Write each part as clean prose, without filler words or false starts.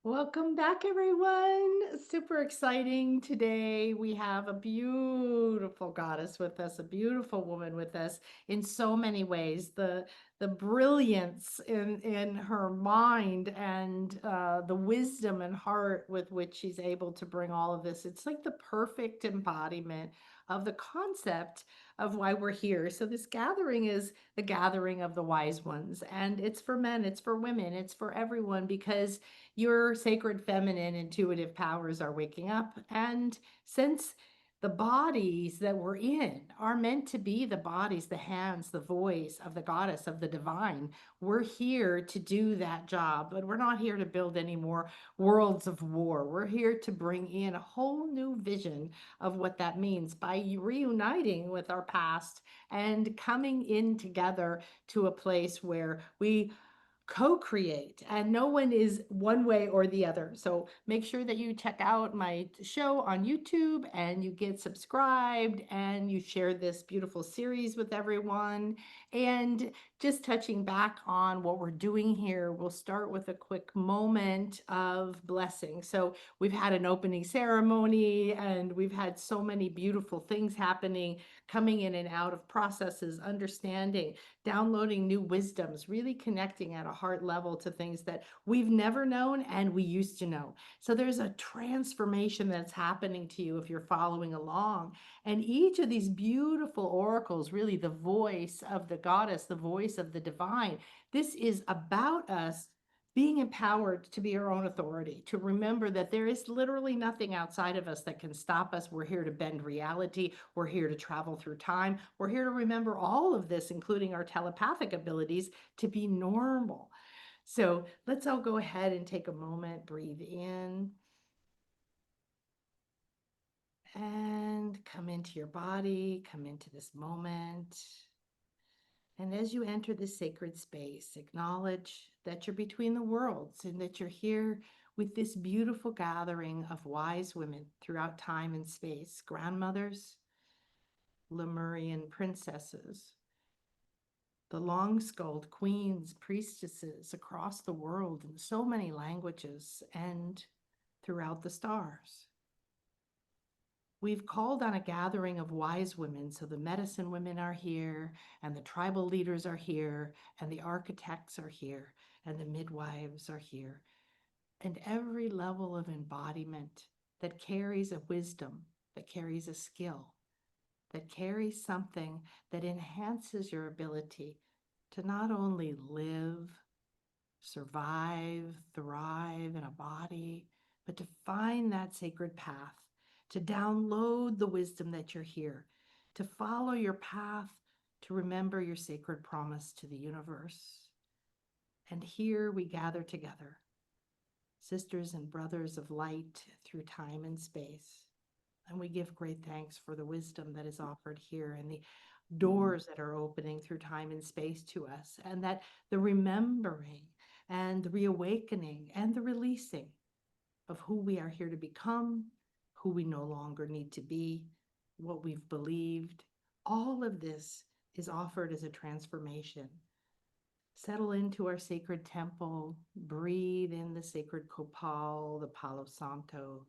Welcome back, everyone. Super exciting today. We have a beautiful goddess with us, a beautiful woman with us in so many ways. The brilliance in her mind and the wisdom and heart with which she's able to bring all of this. It's like the perfect embodiment of the concept of why we're here. So this gathering is the gathering of the wise ones, and it's for men, it's for women, it's for everyone because your sacred feminine intuitive powers are waking up. And since the bodies that we're in are meant to be the bodies, the hands, the voice of the goddess, of the divine, we're here to do that job. But we're not here to build any more worlds of war. We're here to bring in a whole new vision of what that means by reuniting with our past and coming in together to a place where we co-create, and no one is one way or the other. So make sure that you check out my show on YouTube and you get subscribed and you share this beautiful series with everyone. And just touching back on what we're doing here, we'll start with a quick moment of blessing. So we've had an opening ceremony and we've had so many beautiful things happening, coming in and out of processes, understanding, downloading new wisdoms, really connecting at a heart level to things that we've never known and we used to know. So there's a transformation that's happening to you if you're following along. And each of these beautiful oracles, really the voice of the goddess, the voice of the divine, this is about us being empowered to be our own authority, to remember that there is literally nothing outside of us that can stop us. We're here to bend reality. We're here to travel through time. We're here to remember all of this, including our telepathic abilities, to be normal. So let's all go ahead and take a moment, breathe in, and come into your body, come into this moment. And as you enter this sacred space, acknowledge that you're between the worlds and that you're here with this beautiful gathering of wise women throughout time and space, grandmothers, Lemurian princesses, the long-skulled queens, priestesses across the world in so many languages and throughout the stars. We've called on a gathering of wise women, so the medicine women are here, and the tribal leaders are here, and the architects are here, and the midwives are here, and every level of embodiment that carries a wisdom, that carries a skill, that carries something that enhances your ability to not only live, survive, thrive in a body, but to find that sacred path, to download the wisdom that you're here, to follow your path, to remember your sacred promise to the universe. And here we gather together, sisters and brothers of light through time and space. And we give great thanks for the wisdom that is offered here and the doors that are opening through time and space to us, and that the remembering and the reawakening and the releasing of who we are here to become, who we no longer need to be, what we've believed, all of this is offered as a transformation. Settle into our sacred temple, breathe in the sacred copal, the palo santo,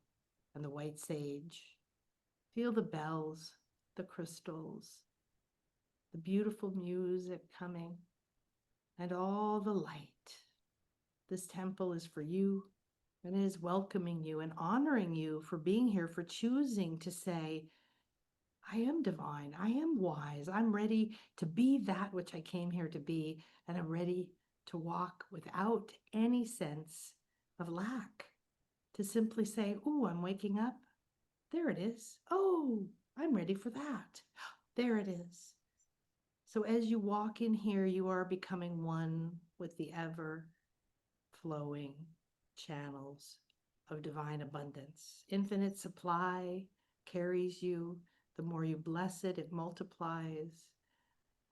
and the white sage. Feel the bells, the crystals, the beautiful music coming, and all the light. This temple is for you, and it is welcoming you and honoring you for being here, for choosing to say, I am divine, I am wise, I'm ready to be that which I came here to be, and I'm ready to walk without any sense of lack, to simply say, oh, I'm waking up. There it is. Oh, I'm ready for that. There it is. So as you walk in here, you are becoming one with the ever flowing channels of divine abundance. Infinite supply carries you. The more you bless it, it multiplies.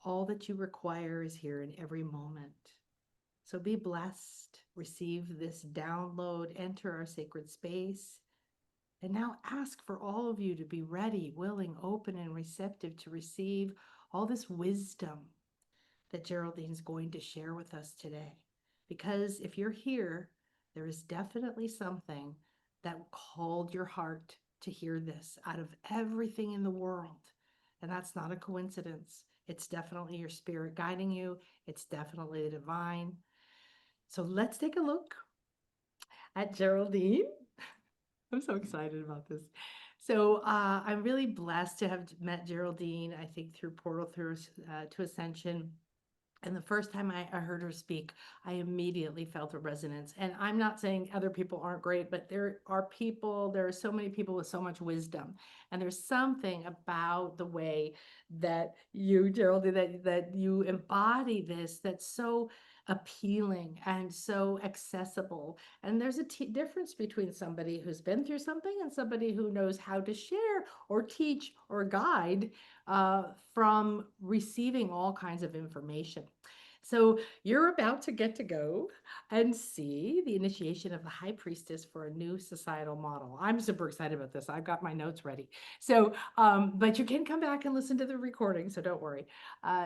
All that you require is here in every moment. So be blessed, receive this download, enter our sacred space, and now ask for all of you to be ready, willing, open, and receptive to receive all this wisdom that Geraldine's going to share with us today. Because if you're here, there is definitely something that called your heart to hear this out of everything in the world. And that's not a coincidence. It's definitely your spirit guiding you. It's definitely the divine. So let's take a look at Geraldine. I'm so excited about this. So I'm really blessed to have met Geraldine, I think through Portal through to Ascension. And the first time I heard her speak, I immediately felt a resonance. And I'm not saying other people aren't great, but there are so many people with so much wisdom. And there's something about the way that you, Geraldine, that you embody this that's so appealing and so accessible. And there's a difference between somebody who's been through something and somebody who knows how to share or teach or guide from receiving all kinds of information. So you're about to get to go and see the initiation of the High Priestess for a new societal model. I'm super excited about this. I've got my notes ready. So, but you can come back and listen to the recording, so don't worry.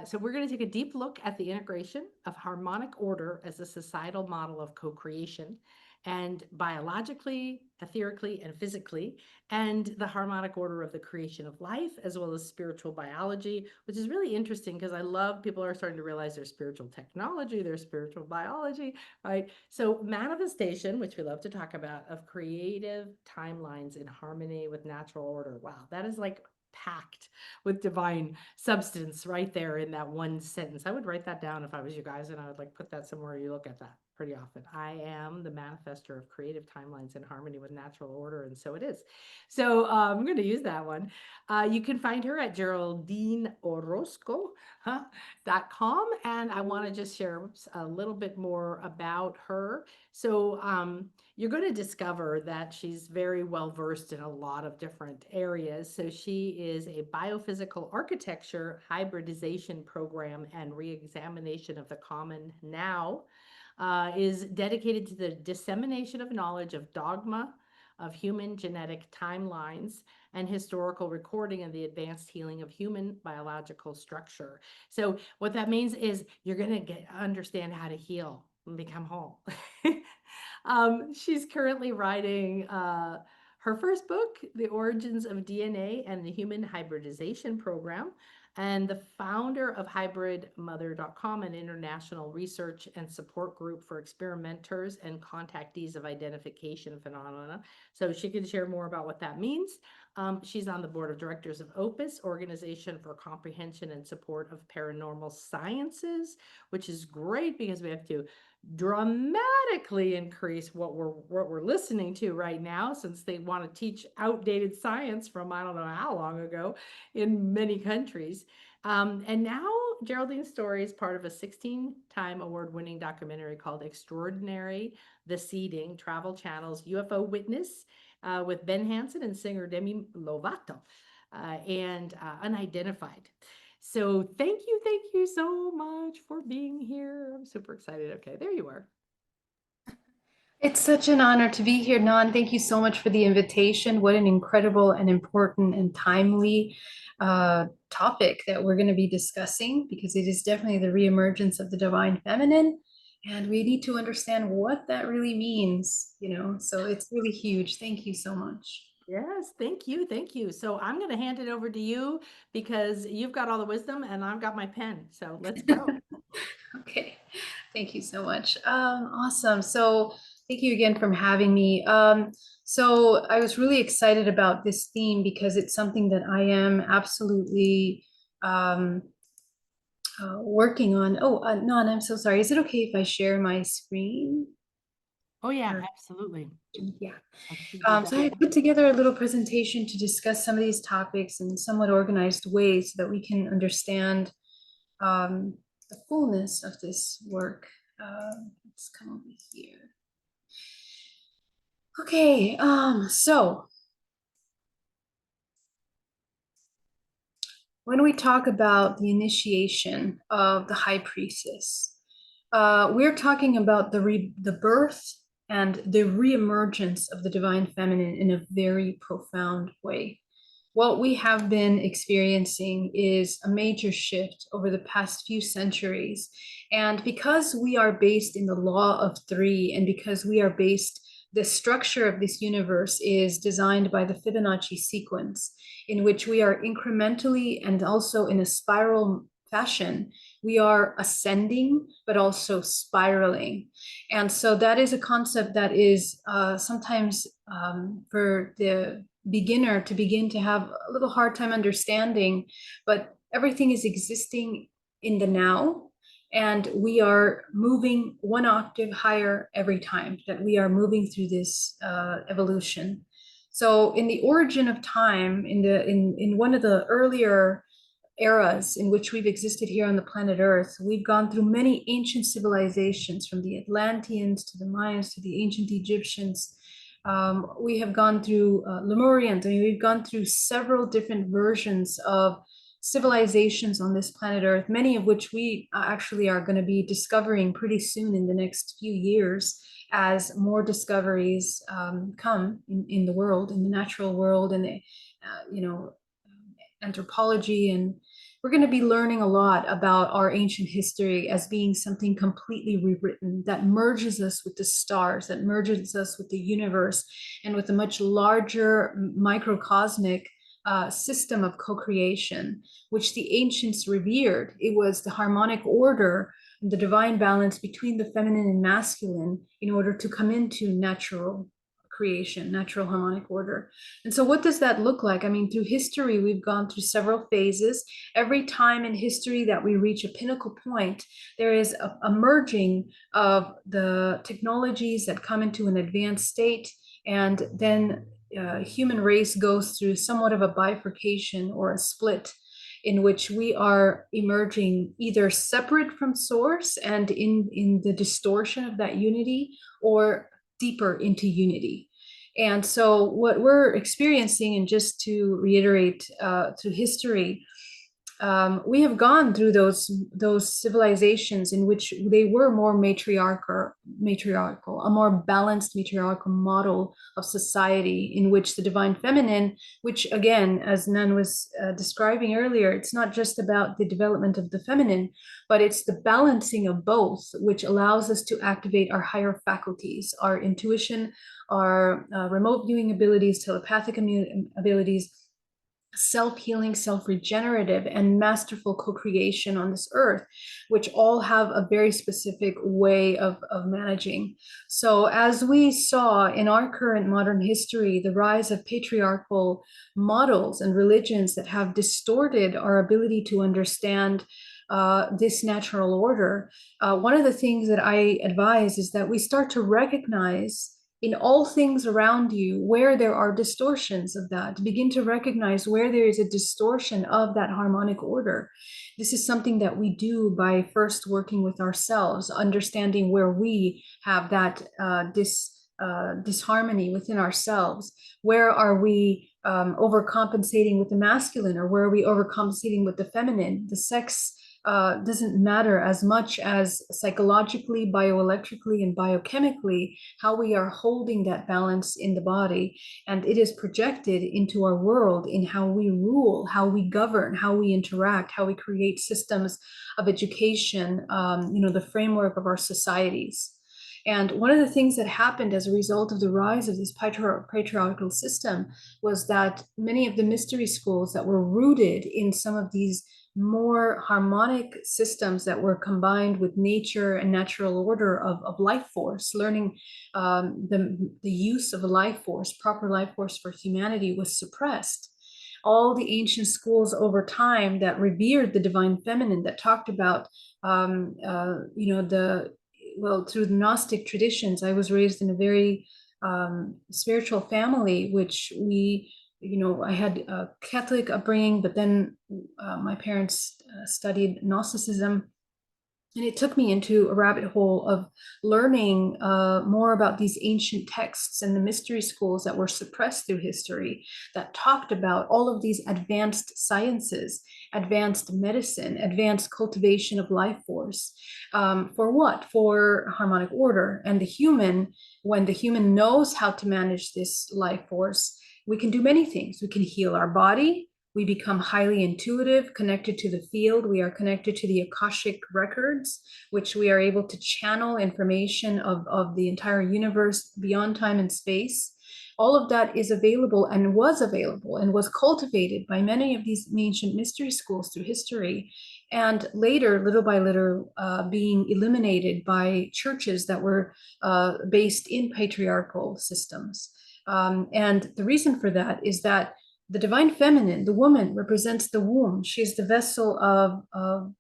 So we're going to take a deep look at the integration of harmonic order as a societal model of co-creation, and biologically, etherically, and physically, and the harmonic order of the creation of life, as well as spiritual biology, which is really interesting because I love people are starting to realize there's spiritual technology, there's spiritual biology, right? So manifestation, which we love to talk about, of creative timelines in harmony with natural order. Wow, that is like packed with divine substance right there in that one sentence. I would write that down if I was you guys, and I would like put that somewhere you look at that pretty often. I am the manifester of creative timelines in harmony with natural order, and so it is. So I'm going to use that one. You can find her at Geraldine Orozco. .com, and I want to just share a little bit more about her. So you're going to discover that she's very well versed in a lot of different areas. So she is a biophysical architecture hybridization program and reexamination of the common now, is dedicated to the dissemination of knowledge of dogma, of human genetic timelines, and historical recording of the advanced healing of human biological structure. So what that means is you're going to understand how to heal and become whole. She's currently writing her first book, The Origins of DNA and the Human Hybridization Program, and the founder of hybridmother.com, an international research and support group for experimenters and contactees of identification phenomena. So she can share more about what that means. She's on the board of directors of Opus, Organization for Comprehension and Support of Paranormal Sciences, which is great because we have to dramatically increase what we're listening to right now, since they want to teach outdated science from I don't know how long ago in many countries. And now Geraldine's story is part of a 16-time award-winning documentary called Extraordinary: The Seeding, Travel Channel's UFO Witness, with Ben Hansen and singer Demi Lovato, and Unidentified. So thank you so much for being here. I'm super excited. Okay, there you are. It's such an honor to be here, Nan. Thank you so much for the invitation. What an incredible and important and timely topic that we're going to be discussing, because it is definitely the reemergence of the divine feminine. And we need to understand what that really means, so it's really huge. Thank you so much. Yes, thank you. Thank you. So I'm going to hand it over to you because you've got all the wisdom and I've got my pen. So let's go. Okay, thank you so much. Awesome. So thank you again for having me. So I was really excited about this theme because it's something that I am absolutely working on. Oh, Non, I'm so sorry. Is it okay if I share my screen? Oh, yeah, Or- absolutely. yeah. I think you So I put together a little presentation to discuss some of these topics in somewhat organized ways so that we can understand the fullness of this work. Let's come over here. Okay, so when we talk about the initiation of the High Priestess, we're talking about the birth and the reemergence of the divine feminine in a very profound way. What we have been experiencing is a major shift over the past few centuries. And because we are based in the law of three, and because we are based, the structure of this universe is designed by the Fibonacci sequence, in which we are incrementally and also in a spiral fashion, we are ascending, but also spiraling. And so that is a concept that is sometimes for the beginner to begin to have a little hard time understanding, but everything is existing in the now. And we are moving one octave higher every time that we are moving through this evolution. So in the origin of time, in one of the earlier eras in which we've existed here on the planet Earth, we've gone through many ancient civilizations, from the Atlanteans to the Mayans to the ancient Egyptians. We have gone through Lemurians. I mean, we've gone through several different versions of civilizations on this planet Earth, many of which we actually are going to be discovering pretty soon in the next few years as more discoveries come in the world, in the natural world, and anthropology. And we're going to be learning a lot about our ancient history as being something completely rewritten that merges us with the stars, that merges us with the universe, and with a much larger microcosmic system of co-creation, which the ancients revered. It was the harmonic order, the divine balance between the feminine and masculine in order to come into natural creation, natural harmonic order. And so what does that look like? I mean, through history, we've gone through several phases. Every time in history that we reach a pinnacle point, there is a merging of the technologies that come into an advanced state, and then human race goes through somewhat of a bifurcation or a split, in which we are emerging either separate from source and in the distortion of that unity, or deeper into unity. And so what we're experiencing, and just to reiterate through history, we have gone through those civilizations in which they were more matriarchal, a more balanced matriarchal model of society, in which the divine feminine, which again, as Nan was describing earlier, it's not just about the development of the feminine, but it's the balancing of both, which allows us to activate our higher faculties, our intuition, our remote viewing abilities, telepathic abilities, self-healing, self-regenerative, and masterful co-creation on this earth, which all have a very specific way of managing. So as we saw in our current modern history, the rise of patriarchal models and religions that have distorted our ability to understand this natural order, one of the things that I advise is that we start to recognize in all things around you where there are distortions of that. Begin to recognize where there is a distortion of that harmonic order. This is something that we do by first working with ourselves, understanding where we have that disharmony within ourselves. Where are we overcompensating with the masculine, or where are we overcompensating with the feminine? The sex doesn't matter as much as psychologically, bioelectrically, and biochemically, how we are holding that balance in the body. And it is projected into our world in how we rule, how we govern, how we interact, how we create systems of education, the framework of our societies. And one of the things that happened as a result of the rise of this patriarchal system was that many of the mystery schools that were rooted in some of these more harmonic systems that were combined with nature and natural order of life force, learning the use of a life force, proper life force for humanity, was suppressed. All the ancient schools over time that revered the divine feminine, that talked about, through the Gnostic traditions. I was raised in a very spiritual family, which I had a Catholic upbringing, but then my parents studied Gnosticism. And it took me into a rabbit hole of learning more about these ancient texts and the mystery schools that were suppressed through history, that talked about all of these advanced sciences, advanced medicine, advanced cultivation of life force. For what? For harmonic order. And the human, when the human knows how to manage this life force, we can do many things. We can heal our body. We become highly intuitive, connected to the field. We are connected to the Akashic records, which we are able to channel information of the entire universe beyond time and space. All of that is available and was cultivated by many of these ancient mystery schools through history, and later, little by little, being eliminated by churches that were based in patriarchal systems. And the reason for that is that the divine feminine, the woman, represents the womb. She's the vessel of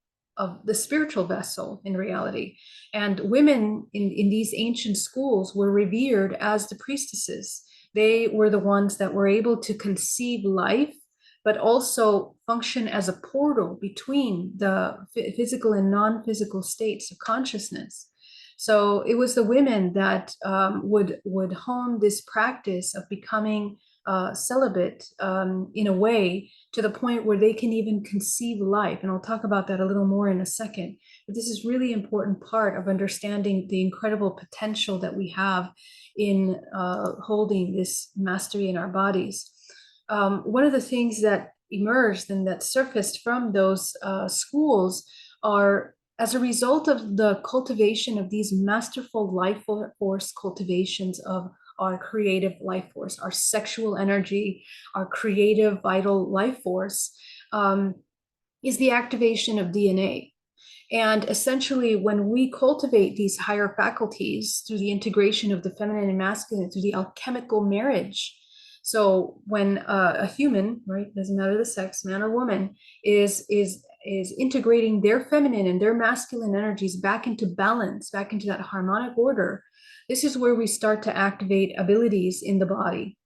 the spiritual vessel in reality. And women in these ancient schools were revered as the priestesses. They were the ones that were able to conceive life, but also function as a portal between the physical and non-physical states of consciousness. So it was the women that would hone this practice of becoming celibate in a way to the point where they can even conceive life. And I'll talk about that a little more in a second. But this is really important part of understanding the incredible potential that we have in holding this mastery in our bodies. One of the things that emerged and that surfaced from those schools are, as a result of the cultivation of these masterful life force cultivations of our creative life force, our sexual energy, our creative vital life force, is the activation of DNA. And essentially, when we cultivate these higher faculties through the integration of the feminine and masculine, through the alchemical marriage, so when a human, right, doesn't matter the sex, man or woman, is integrating their feminine and their masculine energies back into balance, back into that harmonic order, this is where we start to activate abilities in the body.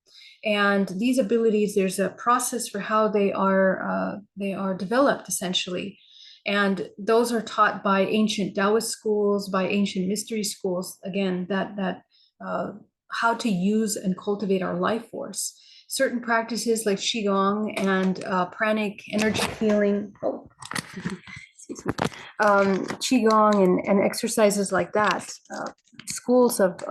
And these abilities, there's a process for how they are developed, essentially. And those are taught by ancient Taoist schools, by ancient mystery schools, again, that how to use and cultivate our life force. Certain practices like Qigong and pranic energy healing, excuse me, Qigong and exercises like that, schools of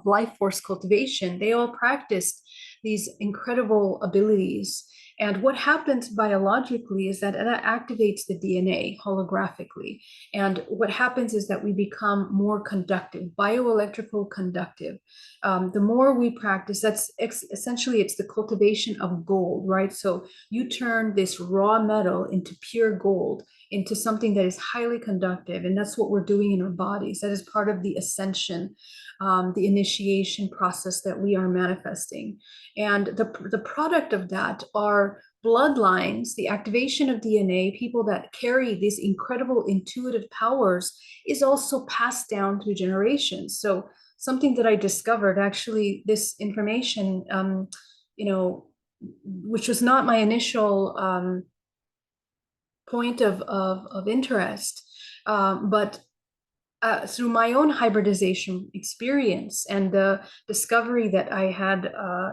life force cultivation, they all practiced these incredible abilities. And what happens biologically is that it activates the DNA holographically. And what happens is that we become more conductive, bioelectrical conductive. The more we practice, that's essentially, it's the cultivation of gold, right? So you turn this raw metal into pure gold, into something that is highly conductive. And that's what we're doing in our bodies. That is part of the ascension, the initiation process that we are manifesting. And the product of that are bloodlines, the activation of DNA. People that carry these incredible intuitive powers is also passed down through generations. So something that I discovered, actually, this information, which was not my initial point of interest, but through my own hybridization experience and the discovery that I had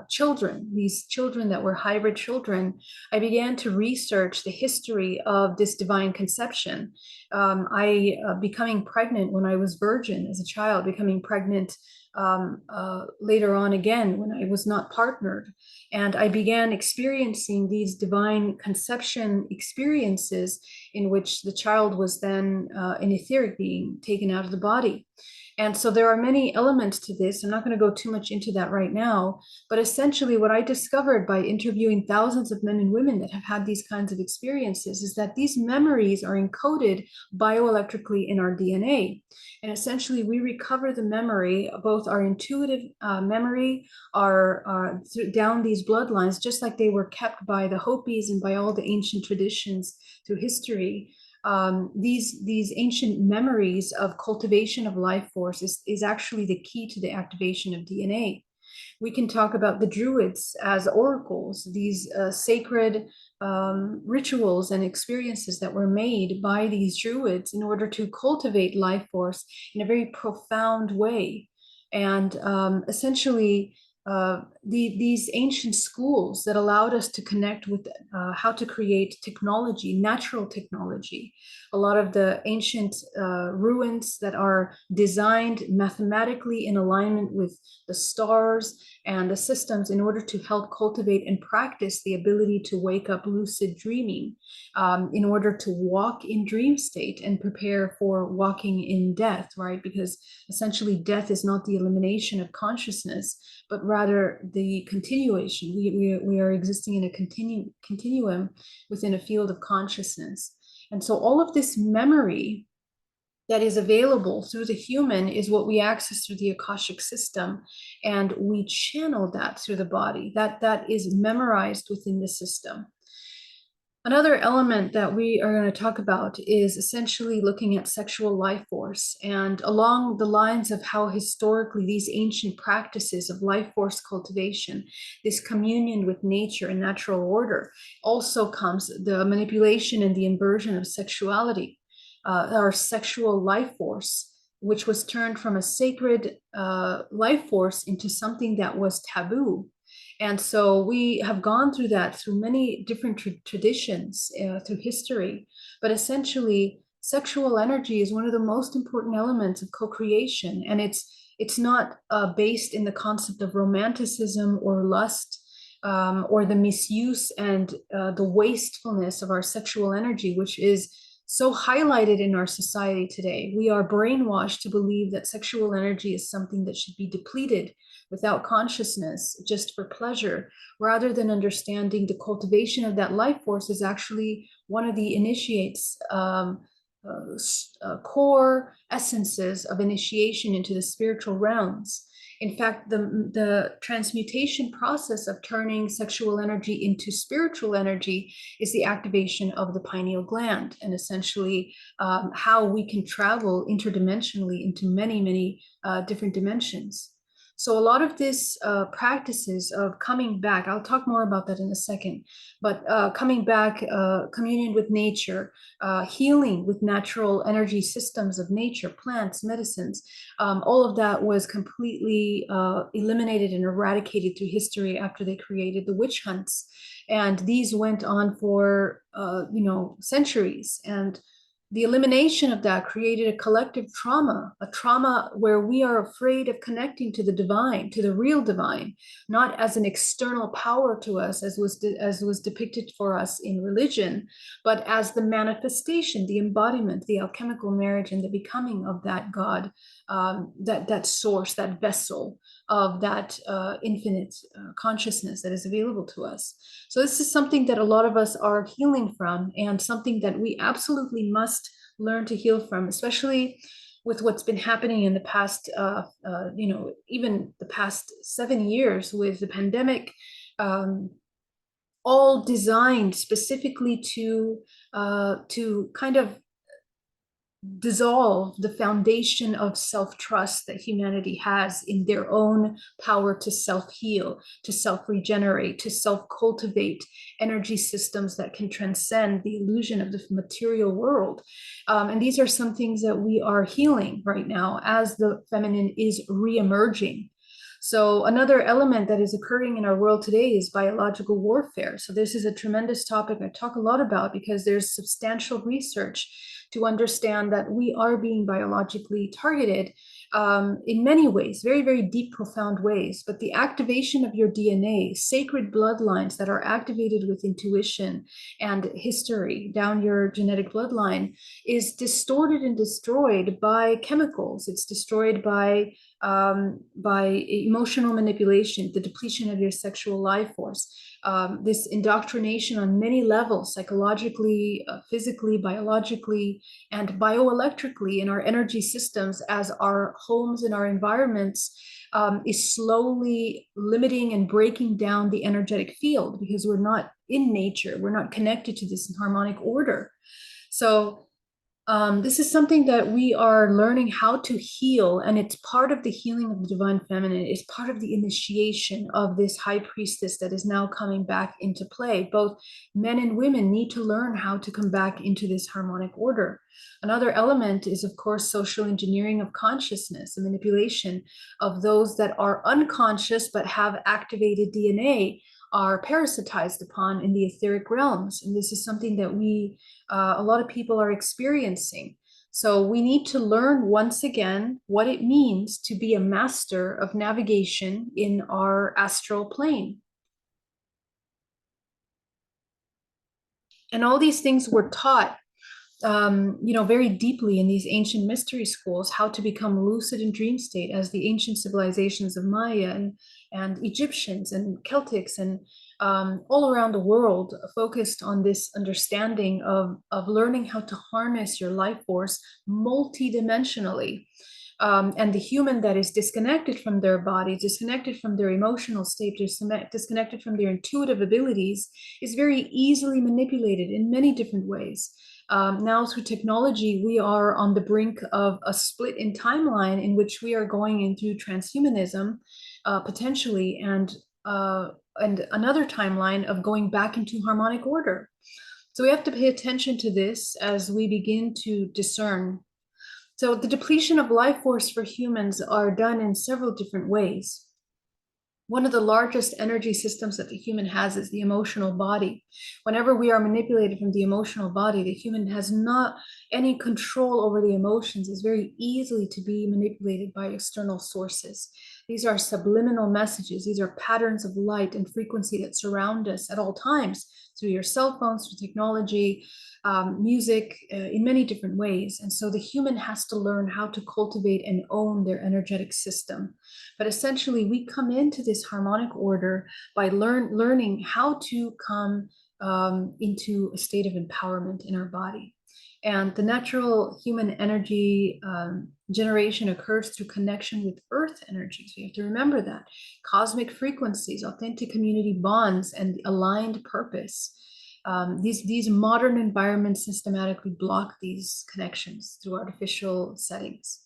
children, these children that were hybrid children, I began to research the history of this divine conception. I becoming pregnant when I was virgin as a child, becoming pregnant later on again when I was not partnered. And I began experiencing these divine conception experiences in which the child was then an etheric being taken out of the body. And so there are many elements to this. I'm not going to go too much into that right now, but essentially what I discovered by interviewing thousands of men and women that have had these kinds of experiences is that these memories are encoded bioelectrically in our DNA. And essentially we recover the memory, both our intuitive memory, our down these bloodlines, just like they were kept by the Hopis and by all the ancient traditions through history. These ancient memories of cultivation of life force is actually the key to the activation of DNA. We can talk about the Druids as oracles, these sacred rituals and experiences that were made by these Druids in order to cultivate life force in a very profound way. And essentially, these ancient schools that allowed us to connect with how to create technology, natural technology. A lot of the ancient ruins that are designed mathematically in alignment with the stars and the systems in order to help cultivate and practice the ability to wake up lucid dreaming, in order to walk in dream state and prepare for walking in death, right? Because essentially death is not the elimination of consciousness, but rather the continuation. We are existing in a continuum within a field of consciousness. And so all of this memory that is available through the human is what we access through the Akashic system, and we channel that through the body. That is memorized within the system. Another element that we are going to talk about is essentially looking at sexual life force, and along the lines of how historically these ancient practices of life force cultivation, this communion with nature and natural order, also comes the manipulation and the inversion of sexuality, our sexual life force, which was turned from a sacred life force into something that was taboo. And so we have gone through that through many different traditions through history. But essentially, sexual energy is one of the most important elements of co-creation. And it's not based in the concept of romanticism or lust, or the misuse and the wastefulness of our sexual energy, which is so highlighted in our society today. We are brainwashed to believe that sexual energy is something that should be depleted without consciousness, just for pleasure, rather than understanding the cultivation of that life force is actually one of the initiates, core essences of initiation into the spiritual realms. In fact, the transmutation process of turning sexual energy into spiritual energy is the activation of the pineal gland, and essentially how we can travel interdimensionally into many, many different dimensions. So a lot of this practices of coming back, I'll talk more about that in a second, but coming back, communion with nature, healing with natural energy systems of nature, plants, medicines, all of that was completely eliminated and eradicated through history after they created the witch hunts. And these went on for, centuries. And the elimination of that created a collective trauma, a trauma where we are afraid of connecting to the divine, to the real divine, not as an external power to us, as was depicted for us in religion, but as the manifestation, the embodiment, the alchemical marriage, and the becoming of that God, that source, that vessel of that infinite consciousness that is available to us. So this is something that a lot of us are healing from, and something that we absolutely must learn to heal from, especially with what's been happening in the past, even the past 7 years with the pandemic, all designed specifically to kind of dissolve the foundation of self-trust that humanity has in their own power to self-heal, to self-regenerate, to self-cultivate energy systems that can transcend the illusion of the material world. And these are some things that we are healing right now as the feminine is re-emerging. So another element that is occurring in our world today is biological warfare. So this is a tremendous topic I talk a lot about because there's substantial research to understand that we are being biologically targeted in many ways, very, very deep, profound ways. But the activation of your DNA, sacred bloodlines that are activated with intuition and history down your genetic bloodline, is distorted and destroyed by chemicals. It's destroyed by emotional manipulation, the depletion of your sexual life force, this indoctrination on many levels, psychologically, physically, biologically, and bioelectrically in our energy systems as our homes and our environments is slowly limiting and breaking down the energetic field because we're not in nature, we're not connected to this harmonic order. So This is something that we are learning how to heal, and it's part of the healing of the divine feminine. It's part of the initiation of this high priestess that is now coming back into play. Both men and women need to learn how to come back into this harmonic order. Another element is, of course, social engineering of consciousness, the manipulation of those that are unconscious but have activated DNA are parasitized upon in the etheric realms. And this is something that a lot of people are experiencing. So we need to learn once again what it means to be a master of navigation in our astral plane. And all these things were taught very deeply in these ancient mystery schools, how to become lucid in dream state, as the ancient civilizations of Maya and Egyptians and Celtics and all around the world focused on this understanding of learning how to harness your life force multidimensionally. And the human that is disconnected from their body, disconnected from their emotional state, disconnected from their intuitive abilities, is very easily manipulated in many different ways. Now, through technology, we are on the brink of a split in timeline in which we are going into transhumanism, potentially, and another timeline of going back into harmonic order. So we have to pay attention to this as we begin to discern. So the depletion of life force for humans are done in several different ways. One of the largest energy systems that the human has is the emotional body. Whenever we are manipulated from the emotional body, the human has not any control over the emotions, is very easily to be manipulated by external sources. These are subliminal messages. These are patterns of light and frequency that surround us at all times through your cell phones, through technology, music, in many different ways. And so the human has to learn how to cultivate and own their energetic system. But essentially, we come into this harmonic order by learning how to come into a state of empowerment in our body. And the natural human energy generation occurs through connection with earth energy. So you have to remember that. Cosmic frequencies, authentic community bonds, and aligned purpose. These modern environments systematically block these connections through artificial settings.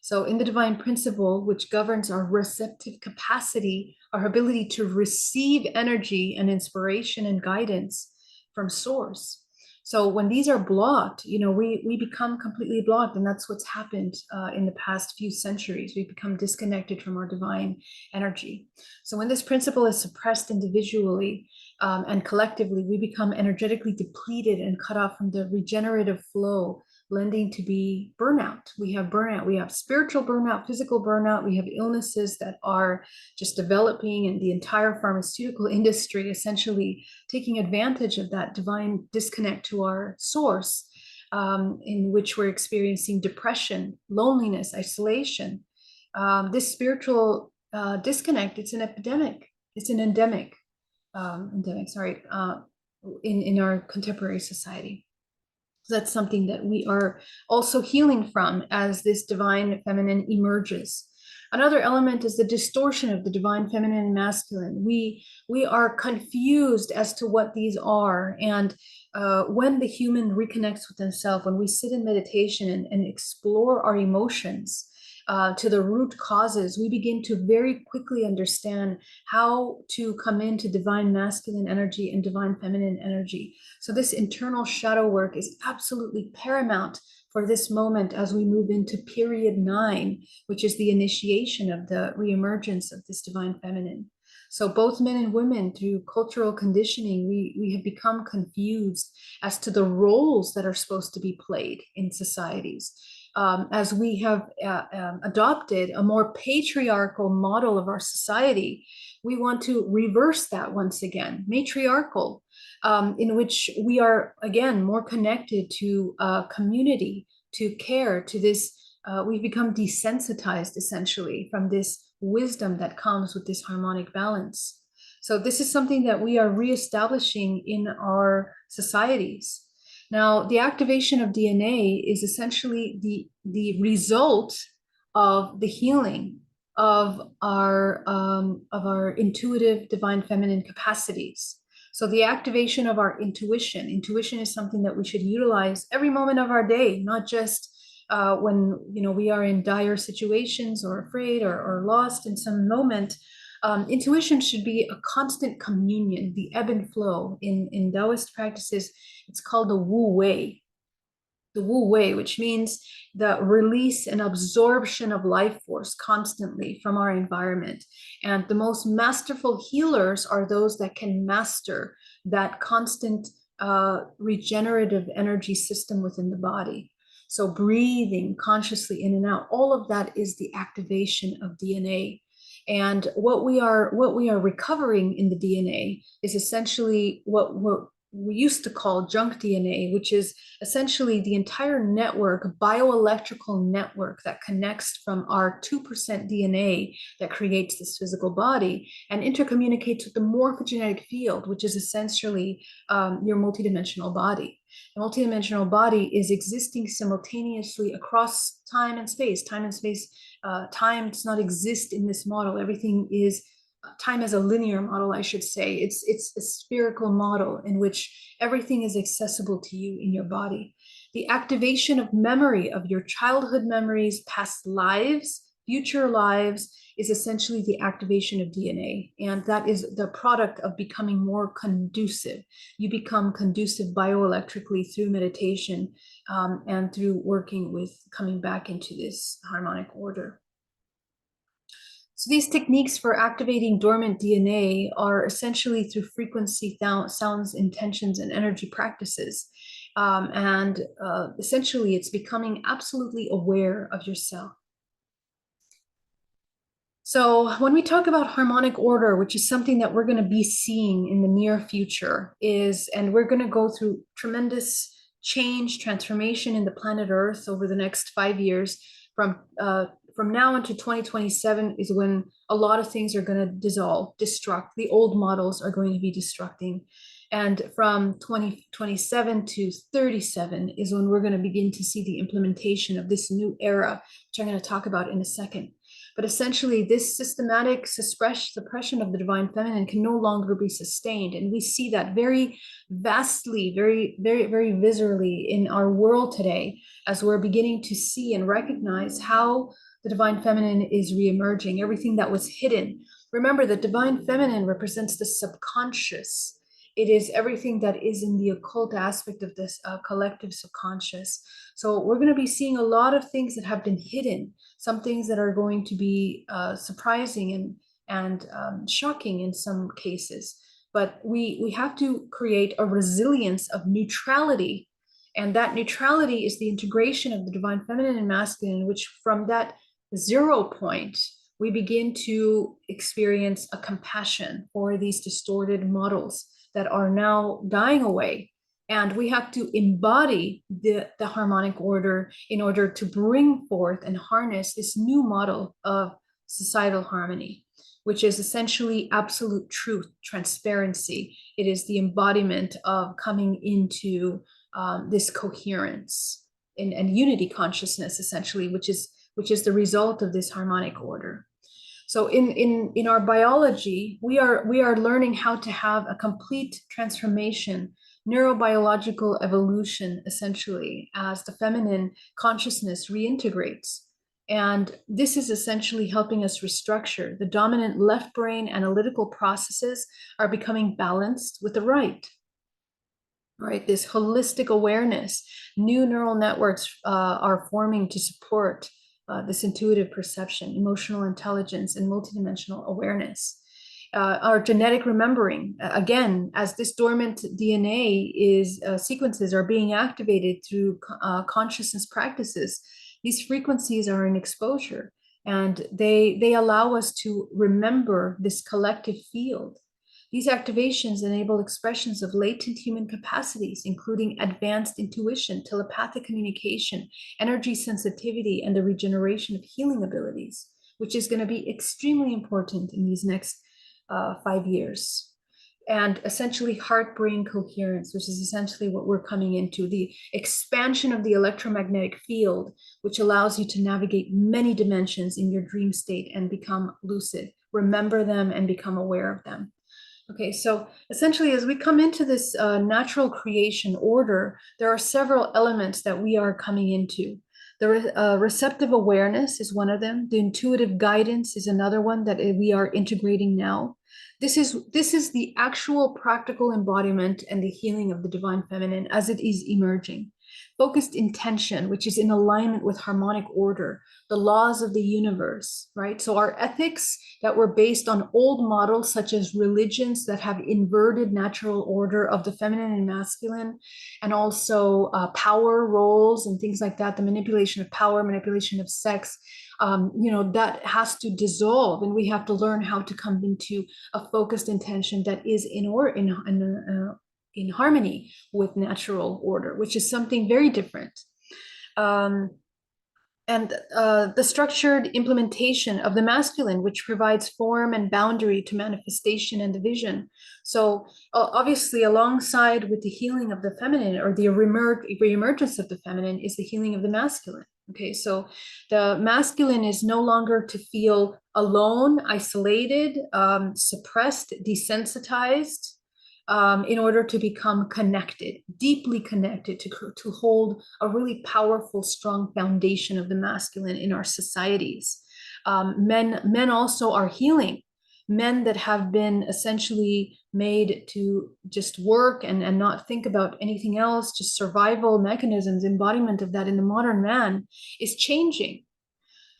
So in the divine principle, which governs our receptive capacity, our ability to receive energy and inspiration and guidance from source. So when these are blocked, we become completely blocked. And that's what's happened in the past few centuries. We become disconnected from our divine energy. So when this principle is suppressed individually and collectively, we become energetically depleted and cut off from the regenerative flow, lending to be burnout. We have burnout. We have spiritual burnout, physical burnout. We have illnesses that are just developing, and the entire pharmaceutical industry essentially taking advantage of that divine disconnect to our source, in which we're experiencing depression, loneliness, isolation. This spiritual disconnect, it's an epidemic. It's an endemic, in our contemporary society. So that's something that we are also healing from as this divine feminine emerges. Another element is the distortion of the divine feminine and masculine. We are confused as to what these are. And when the human reconnects with himself, when we sit in meditation and explore our emotions, to the root causes, we begin to very quickly understand how to come into divine masculine energy and divine feminine energy. So this internal shadow work is absolutely paramount for this moment as we move into period 9, which is the initiation of the reemergence of this divine feminine. So both men and women, through cultural conditioning, we have become confused as to the roles that are supposed to be played in societies. As we have adopted a more patriarchal model of our society, we want to reverse that once again, matriarchal, in which we are, again, more connected to community, to care, to this. We've become desensitized, essentially, from this wisdom that comes with this harmonic balance. So this is something that we are reestablishing in our societies. Now, the activation of DNA is essentially the result of the healing of our intuitive divine feminine capacities. So the activation of our intuition. Intuition is something that we should utilize every moment of our day, not just when we are in dire situations or afraid or lost in some moment. Intuition should be a constant communion, the ebb and flow. In Taoist practices, it's called the Wu Wei. The Wu Wei, which means the release and absorption of life force constantly from our environment. And the most masterful healers are those that can master that constant regenerative energy system within the body. So breathing consciously in and out, all of that is the activation of DNA. And what we are recovering in the DNA is essentially what we used to call junk DNA, which is essentially the entire network, bioelectrical network that connects from our 2% DNA that creates this physical body and intercommunicates with the morphogenetic field, which is essentially your multidimensional body. The multidimensional body is existing simultaneously across time and space. Time does not exist in this model. Everything is time as a linear model, I should say. It's a spherical model in which everything is accessible to you in your body. The activation of memory of your childhood memories, past lives, future lives is essentially the activation of DNA. And that is the product of becoming more conducive. You become conducive bioelectrically through meditation and through working with coming back into this harmonic order. So these techniques for activating dormant DNA are essentially through frequency, sounds, intentions, and energy practices. Essentially, it's becoming absolutely aware of yourself. So when we talk about harmonic order, which is something that we're going to be seeing in the near future, and we're going to go through tremendous change, transformation in the planet Earth over the next 5 years. From now into 2027 is when a lot of things are going to destruct. The old models are going to be destructing. And from 2027 to 37 is when we're going to begin to see the implementation of this new era, which I'm going to talk about in a second. But essentially, this systematic suppression of the divine feminine can no longer be sustained. And we see that very vastly, very, very, very viscerally in our world today, as we're beginning to see and recognize how the divine feminine is reemerging, everything that was hidden. Remember, the divine feminine represents the subconscious. It is everything that is in the occult aspect of this collective subconscious. So we're going to be seeing a lot of things that have been hidden, some things that are going to be surprising and shocking in some cases. But we have to create a resilience of neutrality. And that neutrality is the integration of the divine feminine and masculine, which from that 0 point, we begin to experience a compassion for these distorted models that are now dying away. And we have to embody the harmonic order in order to bring forth and harness this new model of societal harmony, which is essentially absolute truth, transparency. It is the embodiment of coming into this coherence and unity consciousness, essentially, which is the result of this harmonic order. So in our biology, we are learning how to have a complete transformation, neurobiological evolution, essentially, as the feminine consciousness reintegrates. And this is essentially helping us restructure. The dominant left brain analytical processes are becoming balanced with the right. Right, this holistic awareness, new neural networks are forming to support this intuitive perception, emotional intelligence, and multidimensional awareness. Our genetic remembering, again, as this dormant DNA sequences are being activated through consciousness practices, these frequencies are in exposure, and they allow us to remember this collective field. These activations enable expressions of latent human capacities, including advanced intuition, telepathic communication, energy sensitivity, and the regeneration of healing abilities, which is going to be extremely important in these next 5 years. And essentially heart-brain coherence, which is essentially what we're coming into, the expansion of the electromagnetic field, which allows you to navigate many dimensions in your dream state and become lucid, remember them and become aware of them. Okay, so essentially, as we come into this natural creation order, there are several elements that we are coming into. The receptive awareness is one of them. The intuitive guidance is another one that we are integrating now. This is the actual practical embodiment and the healing of the divine feminine as it is emerging. Focused intention, which is in alignment with harmonic order, the laws of the universe, right? So our ethics that were based on old models such as religions that have inverted natural order of the feminine and masculine, and also power roles and things like that, the manipulation of power, manipulation of sex, that has to dissolve, and we have to learn how to come into a focused intention that is in harmony with natural order, which is something very different. And the structured implementation of the masculine, which provides form and boundary to manifestation and division. So obviously, alongside with the healing of the feminine, or the reemergence of the feminine, is the healing of the masculine. Okay, so the masculine is no longer to feel alone, isolated, suppressed, desensitized, in order to become connected, deeply connected, to hold a really powerful, strong foundation of the masculine in our societies. Men also are healing. Men that have been essentially made to just work and not think about anything else, just survival mechanisms, embodiment of that in the modern man is changing.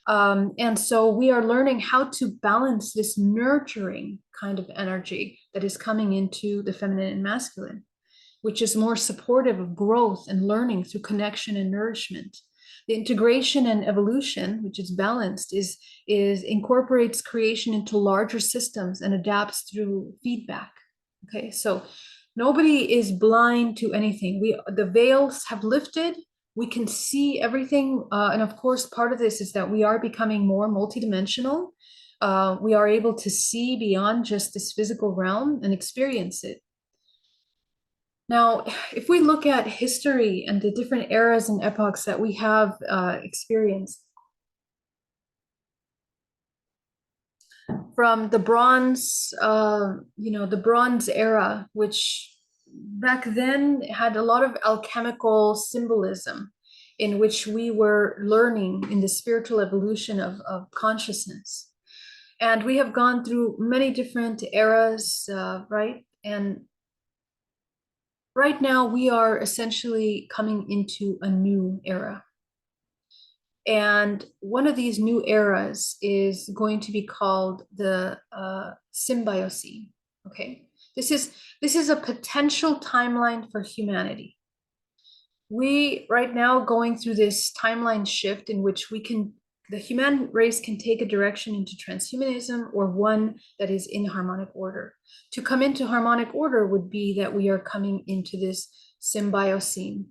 And so we are learning how to balance this nurturing kind of energy that is coming into the feminine and masculine, which is more supportive of growth and learning through connection and nourishment. The integration and evolution, which is balanced, is incorporates creation into larger systems and adapts through feedback. Okay, so nobody is blind to anything. The veils have lifted. We can see everything, and of course, part of this is that we are becoming more multidimensional. We are able to see beyond just this physical realm and experience it. Now, if we look at history and the different eras and epochs that we have experienced, from the the Bronze Era, which back then had a lot of alchemical symbolism, in which we were learning in the spiritual evolution of consciousness. And we have gone through many different eras, right? And right now we are essentially coming into a new era. And one of these new eras is going to be called the Symbiocene. Okay, this is a potential timeline for humanity. We right now going through this timeline shift in which the human race can take a direction into transhumanism, or one that is in harmonic order. To come into harmonic order would be that we are coming into this Symbiocene,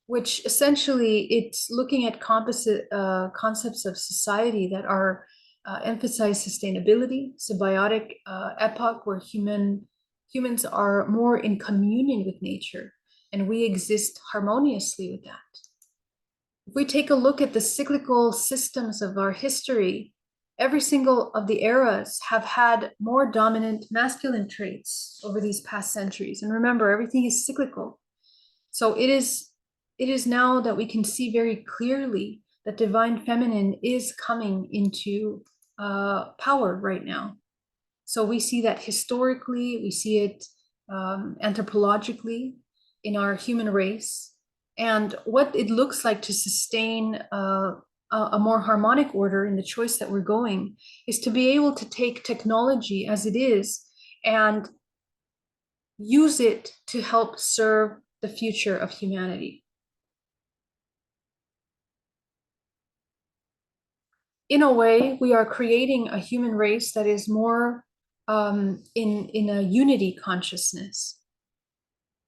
which essentially it's looking at composite concepts of society that are emphasize sustainability, symbiotic epoch where humans are more in communion with nature, and we exist harmoniously with that. If we take a look at the cyclical systems of our history, every single of the eras have had more dominant masculine traits over these past centuries. And remember, everything is cyclical. So it is now that we can see very clearly that divine feminine is coming into power right now. So we see that historically, we see it anthropologically in our human race, and what it looks like to sustain a more harmonic order in the choice that we're going is to be able to take technology as it is and use it to help serve the future of humanity. In a way, we are creating a human race that is more in a unity consciousness.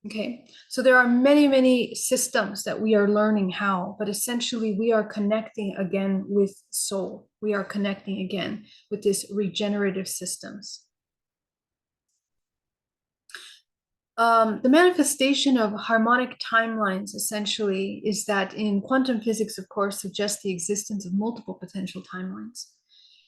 Okay, so there are many, many systems that we are learning how, but essentially we are connecting again with soul. We are connecting again with this regenerative systems. The manifestation of harmonic timelines essentially is that in quantum physics, of course, suggests the existence of multiple potential timelines.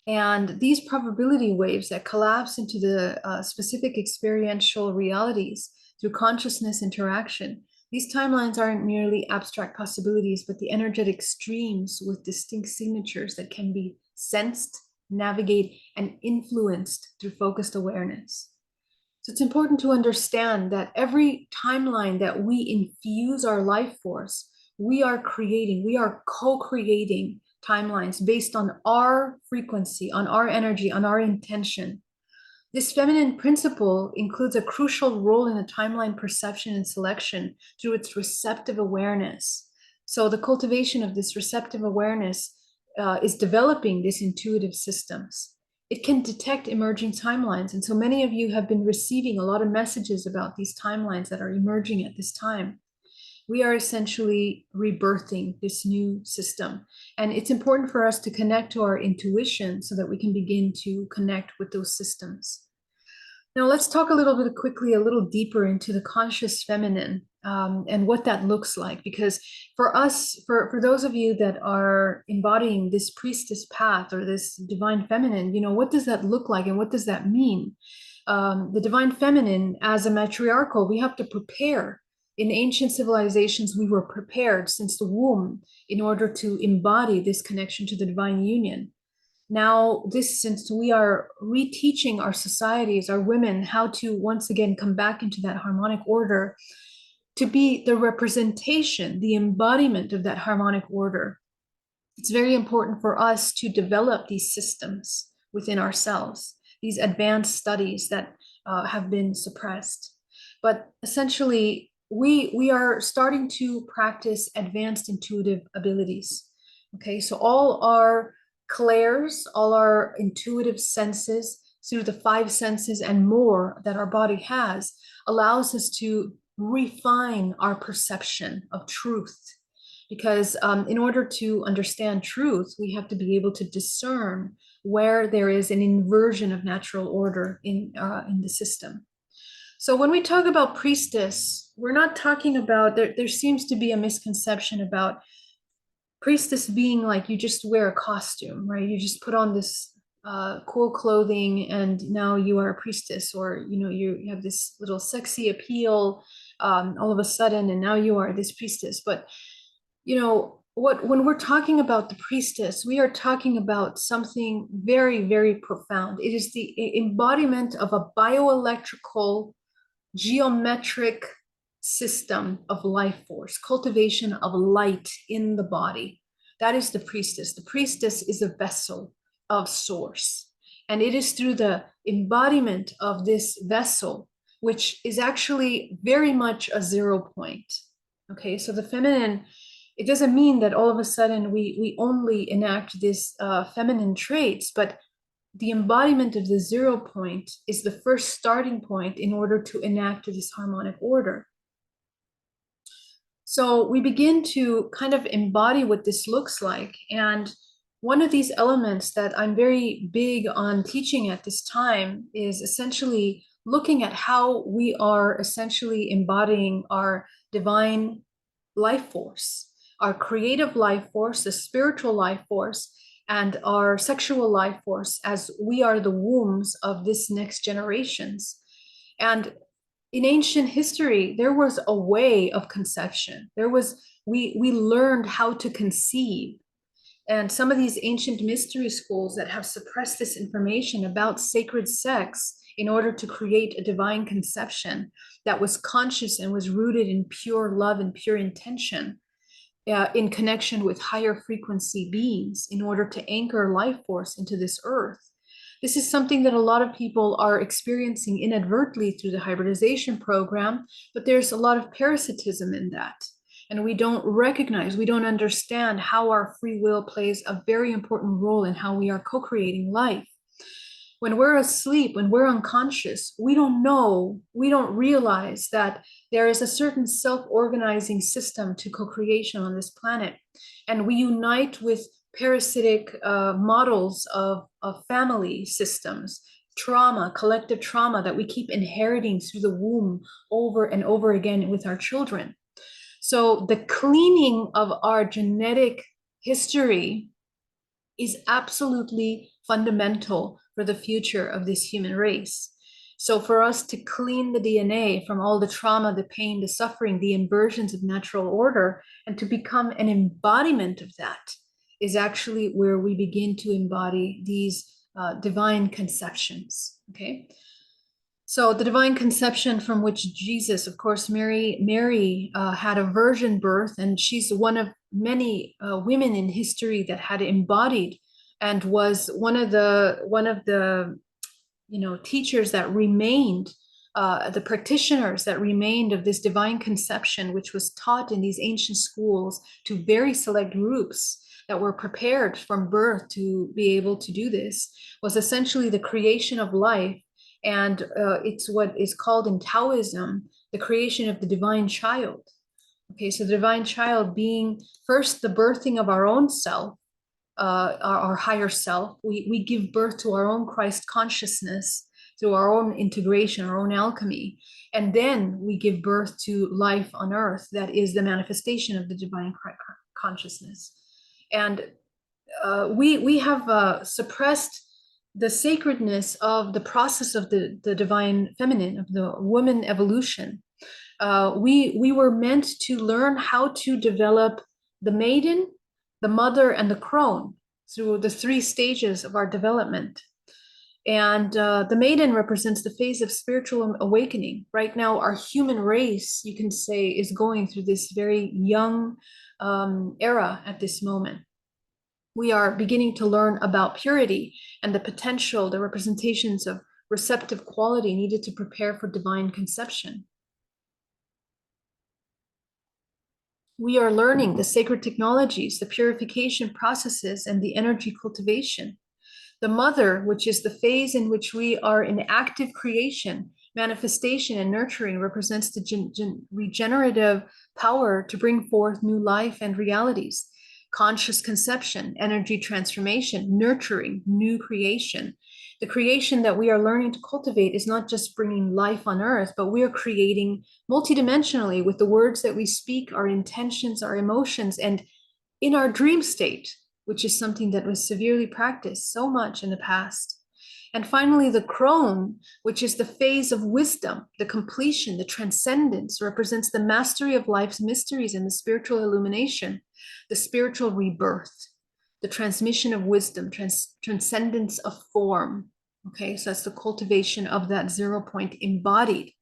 And these probability waves that collapse into the specific experiential realities through consciousness interaction, these timelines aren't merely abstract possibilities, but the energetic streams with distinct signatures that can be sensed, navigate, and influenced through focused awareness. So it's important to understand that every timeline that we infuse our life force, we are creating, we are co-creating timelines based on our frequency, on our energy, on our intention. This feminine principle includes a crucial role in the timeline perception and selection through its receptive awareness. So the cultivation of this receptive awareness is developing these intuitive systems. It can detect emerging timelines. And so many of you have been receiving a lot of messages about these timelines that are emerging at this time. We are essentially rebirthing this new system. And it's important for us to connect to our intuition so that we can begin to connect with those systems. Now, let's talk a little bit quickly, a little deeper into the conscious feminine and what that looks like. Because for us, for those of you that are embodying this priestess path or this divine feminine, what does that look like and what does that mean? The divine feminine, as a matriarchal, we have to prepare. In ancient civilizations, we were prepared since the womb in order to embody this connection to the divine union. Now, since we are reteaching our societies, our women, how to once again come back into that harmonic order, to be the representation, the embodiment of that harmonic order, it's very important for us to develop these systems within ourselves, these advanced studies that have been suppressed. But essentially, we are starting to practice advanced intuitive abilities. Okay, so all our clairs, all our intuitive senses through the five senses and more that our body has allows us to refine our perception of truth. Because in order to understand truth, we have to be able to discern where there is an inversion of natural order in the system. So when we talk about priestess, we're not talking about, there seems to be a misconception about priestess being like you just wear a costume, right? You just put on this cool clothing and now you are a priestess, or you have this little sexy appeal all of a sudden and now you are this priestess. But when we're talking about the priestess, we are talking about something very, very profound. It is the embodiment of a bioelectrical geometric system of life force, cultivation of light in the body. That is the priestess. The priestess is a vessel of source. And it is through the embodiment of this vessel, which is actually very much a 0 point. Okay, so the feminine, it doesn't mean that all of a sudden we only enact this feminine traits, but the embodiment of the 0 point is the first starting point in order to enact this harmonic order. So we begin to kind of embody what this looks like. And one of these elements that I'm very big on teaching at this time is essentially looking at how we are essentially embodying our divine life force, our creative life force, the spiritual life force, and our sexual life force, as we are the wombs of this next generations. And in ancient history, there was a way of conception. We learned how to conceive. And some of these ancient mystery schools that have suppressed this information about sacred sex in order to create a divine conception that was conscious and was rooted in pure love and pure intention, in connection with higher frequency beings in order to anchor life force into this earth. This is something that a lot of people are experiencing inadvertently through the hybridization program, but there's a lot of parasitism in that. And we don't recognize, we don't understand how our free will plays a very important role in how we are co-creating life. When we're asleep, when we're unconscious, we don't know, we don't realize that there is a certain self-organizing system to co-creation on this planet. And we unite with parasitic models of family systems, trauma, collective trauma that we keep inheriting through the womb over and over again with our children. So the cleaning of our genetic history is absolutely fundamental for the future of this human race. So for us to clean the DNA from all the trauma, the pain, the suffering, the inversions of natural order, and to become an embodiment of that is actually where we begin to embody these divine conceptions, okay? So the divine conception from which Jesus, of course, Mary had a virgin birth, and she's one of many women in history that had embodied and was one of the teachers that remained, the practitioners that remained of this divine conception, which was taught in these ancient schools to very select groups that were prepared from birth to be able to do this, was essentially the creation of life. And it's what is called in Taoism the creation of the divine child. Okay, so the divine child being first the birthing of our own self, our higher self. We give birth to our own Christ consciousness through our own integration, our own alchemy. And then we give birth to life on earth that is the manifestation of the divine consciousness. And we have suppressed the sacredness of the process of the divine feminine, of the woman evolution. We were meant to learn how to develop the maiden, the mother, and the crone through the 3 stages of our development. And the maiden represents the phase of spiritual awakening. Right now, our human race, you can say, is going through this very young era at this moment. We are beginning to learn about purity and the potential, the representations of receptive quality needed to prepare for divine conception. We are learning the sacred technologies, the purification processes, and the energy cultivation. The mother, which is the phase in which we are in active creation, manifestation, and nurturing, represents the regenerative power to bring forth new life and realities. Conscious conception, energy transformation, nurturing, new creation. The creation that we are learning to cultivate is not just bringing life on earth, but we are creating multidimensionally with the words that we speak, our intentions, our emotions, and in our dream state, which is something that was severely practiced so much in the past. And finally, the crone, which is the phase of wisdom, the completion, the transcendence, represents the mastery of life's mysteries and the spiritual illumination, the spiritual rebirth, the transmission of wisdom, transcendence of form. Okay, so that's the cultivation of that 0 point embodied.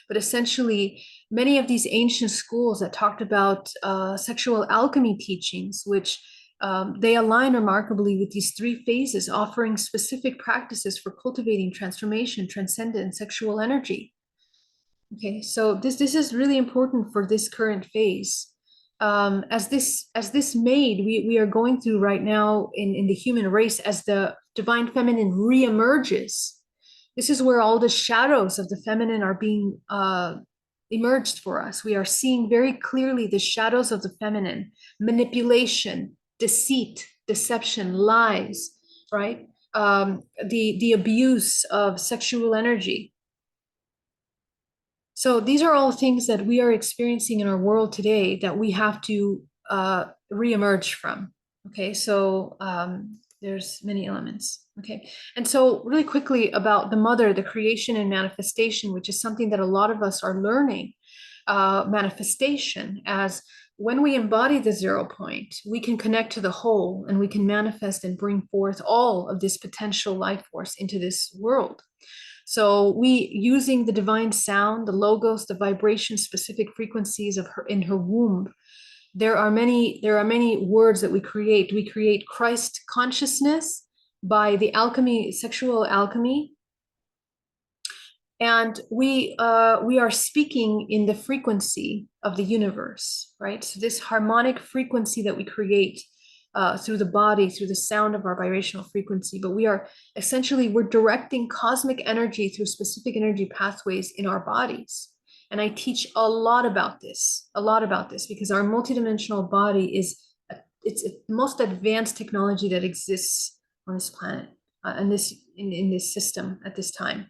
But essentially, many of these ancient schools that talked about sexual alchemy teachings, which they align remarkably with these 3 phases, offering specific practices for cultivating transformation, transcendence, sexual energy. Okay, so this is really important for this current phase. As this maid we are going through right now in the human race, as the divine feminine reemerges, this is where all the shadows of the feminine are being emerged for us. We are seeing very clearly the shadows of the feminine: manipulation, deceit, deception, lies, right? The abuse of sexual energy. So these are all things that we are experiencing in our world today that we have to reemerge from. Okay, so there's many elements. Okay, and so really quickly about the mother, the creation and manifestation, which is something that a lot of us are learning. Manifestation, as when we embody the 0 point, we can connect to the whole and we can manifest and bring forth all of this potential life force into this world. So we, using the divine sound, the logos, the vibration specific frequencies of her in her womb, there are many words that we create. We create Christ consciousness by the alchemy, sexual alchemy. And we are speaking in the frequency of the universe, right? So this harmonic frequency that we create through the body, through the sound of our vibrational frequency, but we are essentially, we're directing cosmic energy through specific energy pathways in our bodies. And I teach a lot about this, because our multidimensional body is, it's the most advanced technology that exists on this planet, in this system at this time.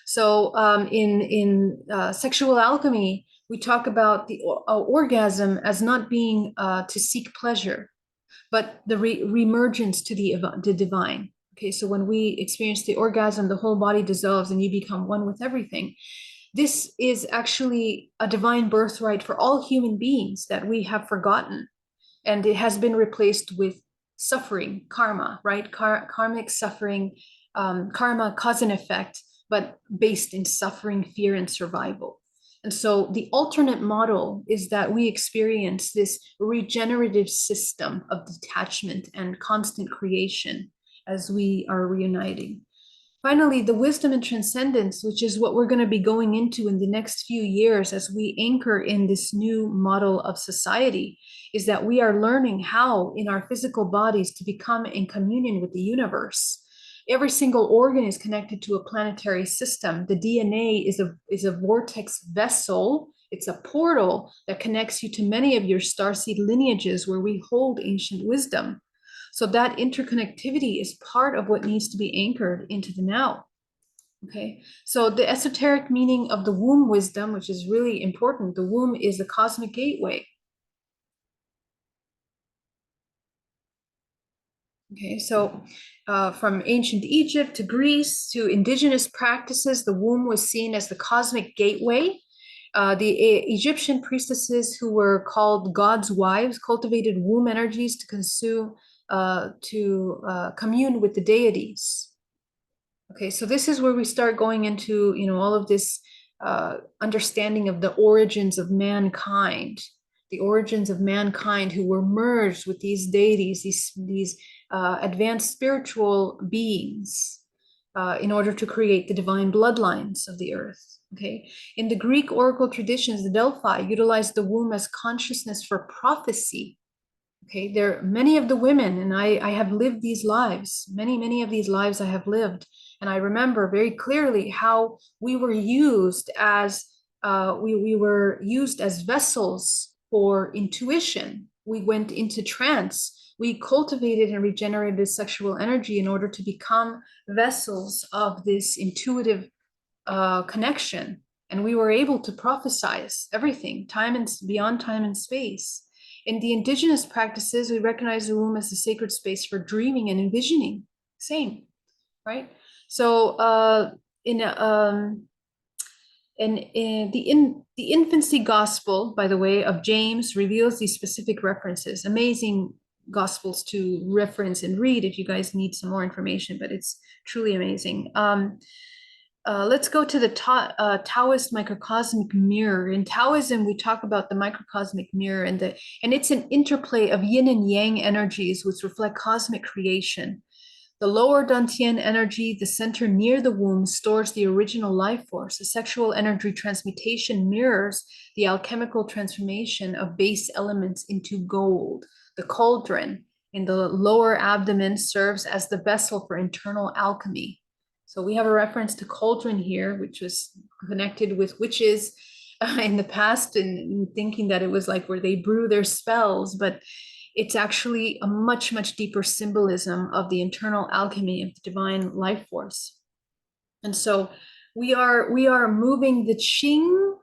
So in sexual alchemy, we talk about the orgasm as not being to seek pleasure, but the reemergence to the divine. Okay, so when we experience the orgasm, the whole body dissolves and you become one with everything. This is actually a divine birthright for all human beings that we have forgotten. And it has been replaced with suffering, karma, right? Karmic suffering, karma, cause and effect, but based in suffering, fear, and survival. And so the alternate model is that we experience this regenerative system of detachment and constant creation as we are reuniting. Finally, the wisdom and transcendence, which is what we're going to be going into in the next few years as we anchor in this new model of society, is that we are learning how in our physical bodies to become in communion with the universe. Every single organ is connected to a planetary system. The DNA is a vortex vessel. It's a portal that connects you to many of your starseed lineages where we hold ancient wisdom. So that interconnectivity is part of what needs to be anchored into the now. Okay, so the esoteric meaning of the womb wisdom, which is really important, the womb is the cosmic gateway. Okay, so from ancient Egypt to Greece to indigenous practices, the womb was seen as the cosmic gateway. The Egyptian priestesses, who were called God's wives, cultivated womb energies to commune with the deities. Okay, so this is where we start going into, all of this understanding of the origins of mankind, who were merged with these deities, these advanced spiritual beings, in order to create the divine bloodlines of the earth. Okay, in the Greek oracle traditions, the Delphi utilized the womb as consciousness for prophecy. Okay, there are many of the women, and I have lived these lives, many of these lives I have lived, and I remember very clearly how we were used as we were used as vessels for intuition. We went into trance. We cultivated and regenerated sexual energy in order to become vessels of this intuitive connection, and we were able to prophesize everything, time and beyond time and space. In the indigenous practices, we recognize the womb as a sacred space for dreaming and envisioning. Same, right? So the infancy gospel, by the way, of James reveals these specific references. Amazing gospels to reference and read if you guys need some more information, but it's truly amazing. Let's go to the Taoist microcosmic mirror. In Taoism, we talk about the microcosmic mirror, and it's an interplay of yin and yang energies which reflect cosmic creation. The lower Dantian energy, the center near the womb, stores the original life force. The sexual energy transmutation mirrors the alchemical transformation of base elements into gold. The cauldron in the lower abdomen serves as the vessel for internal alchemy. So we have a reference to cauldron here, which was connected with witches in the past, and thinking that it was like where they brew their spells, but it's actually a much, much deeper symbolism of the internal alchemy of the divine life force. And so we are moving the qing,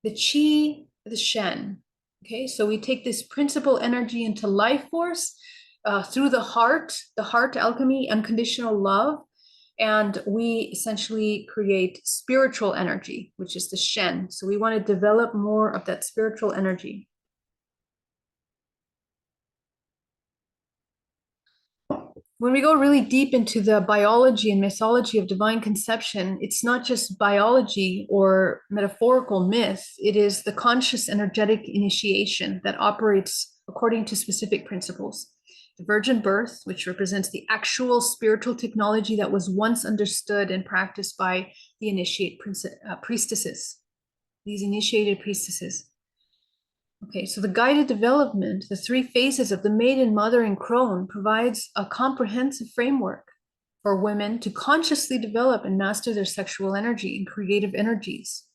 the qi, the shen. Okay, so we take this principal energy into life force through the heart alchemy, unconditional love, and we essentially create spiritual energy, which is the Shen. So we want to develop more of that spiritual energy. When we go really deep into the biology and mythology of divine conception, it's not just biology or metaphorical myth. It is the conscious energetic initiation that operates according to specific principles. The virgin birth, which represents the actual spiritual technology that was once understood and practiced by the priestesses, these initiated priestesses. Okay, so the guided development, the three phases of the maiden, mother, and crone, provides a comprehensive framework for women to consciously develop and master their sexual energy and creative energies.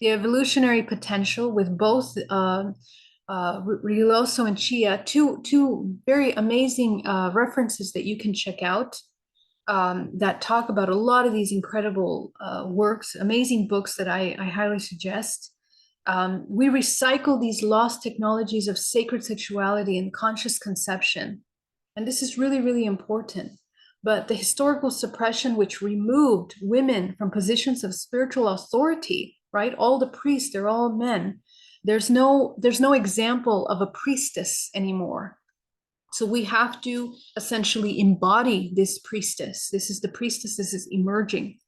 The evolutionary potential with both Riloso and Chia, two very amazing references that you can check out that talk about a lot of these incredible works, amazing books that I highly suggest. We recycle these lost technologies of sacred sexuality and conscious conception. And this is really, really important. But the historical suppression, which removed women from positions of spiritual authority, right? All the priests, they're all men. There's no example of a priestess anymore. So we have to essentially embody this priestess. This is the priestess, this is emerging.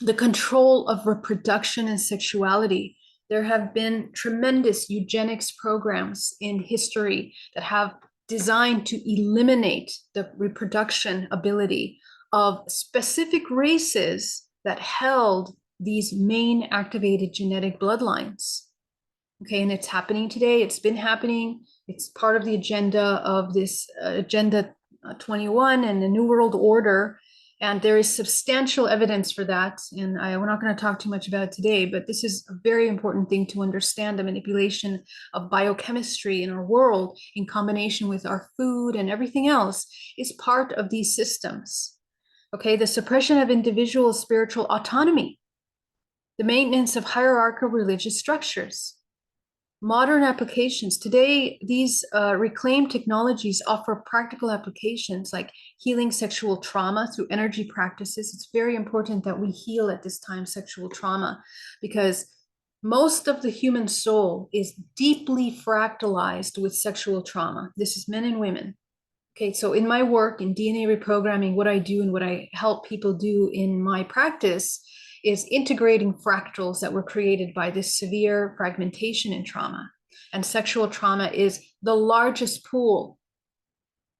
The control of reproduction and sexuality. There have been tremendous eugenics programs in history that have designed to eliminate the reproduction ability of specific races that held these main activated genetic bloodlines. Okay, and it's happening today. It's been happening. It's part of the agenda of this Agenda 21 and the New World Order. And there is substantial evidence for that. And we're not going to talk too much about it today, but this is a very important thing to understand. The manipulation of biochemistry in our world in combination with our food and everything else is part of these systems. Okay, the suppression of individual spiritual autonomy, the maintenance of hierarchical religious structures. Modern applications. Today, these reclaimed technologies offer practical applications like healing sexual trauma through energy practices. It's very important that we heal at this time sexual trauma, because most of the human soul is deeply fractalized with sexual trauma. This is men and women. Okay, so in my work in DNA reprogramming, what I do and what I help people do in my practice is integrating fractals that were created by this severe fragmentation and trauma. And sexual trauma is the largest pool